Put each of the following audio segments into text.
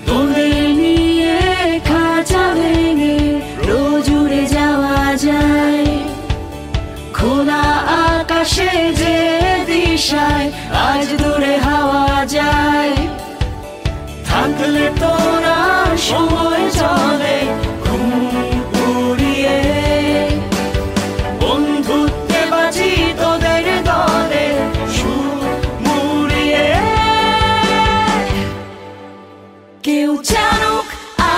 তোদের নিয়ে খাঁচা ভেঙে রোজ উড়ে যাওয়া যায়, খোলা আকাশে যে দিশায় আজ দূরে হাওয়া যায়। থাকলে তোরা সময় চলে ঘুম উড়িয়ে, বন্ধুত্বে বাজি তোদের দলে সুর মুড়িয়ে। কেউ জানুক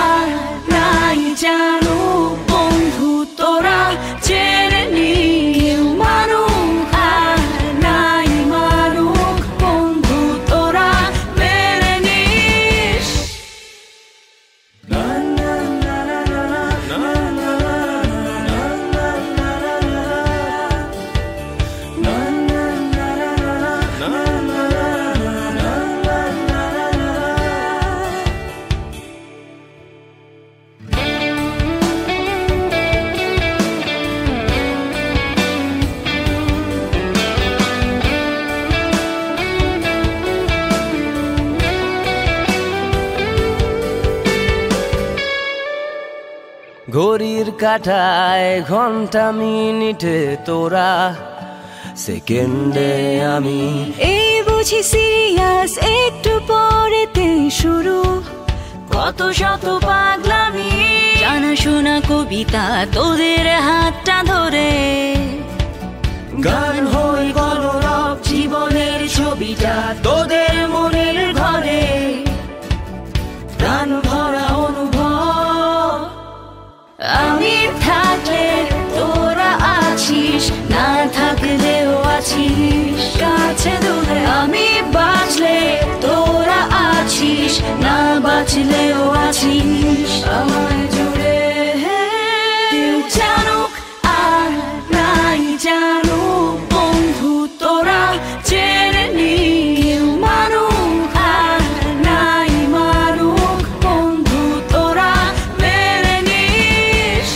আর নাই জানুক বন্ধু তোরা জেনে নি, কেউ মানুক আর নাই মানুক বন্ধু তোরা মেনে নিস। ঘড়ির কাঁটায় ঘন্টা মিনিটে তোরা, সেকেন্ডে আমি। এই বুঝি সিরিয়াস, একটু পরেতে শুরু কত শত পাগলামি। জানা শোনা কবিতা তোদের হাতটা ধরে, গান হয়ে গৌরব জীবনের ছবিটা তোদের মনের ঘরে। প্রাণ ভরা অনুভব, আমি থাকলে তোরা আছিস, না থাকলেও আছিস কাছে দূরে। আমি বাঁচলে তোরা আছিস, না বাঁচলেও আছিস আমায় জুড়ে। কেউ জানুক আর নাই জানুক বন্ধু তোরা জেনে নি, কেউ মানুক আর নাই মানুক বন্ধু তোরা মেনে নিস।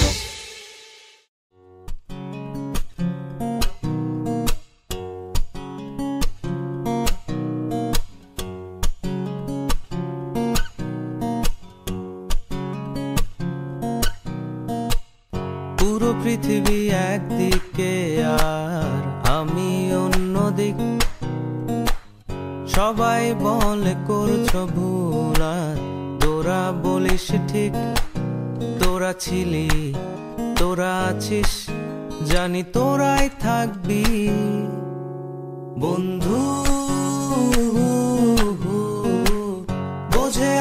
পুরো পৃথিবী একদিকে আর আমি অন্যদিক, সবাই বলে করছো ভুল আর তোরা বলিস ঠিক। তোরা ছিলি, তোরা আছিস, জানি তোরাই থাকবি বন্ধু। বোঝে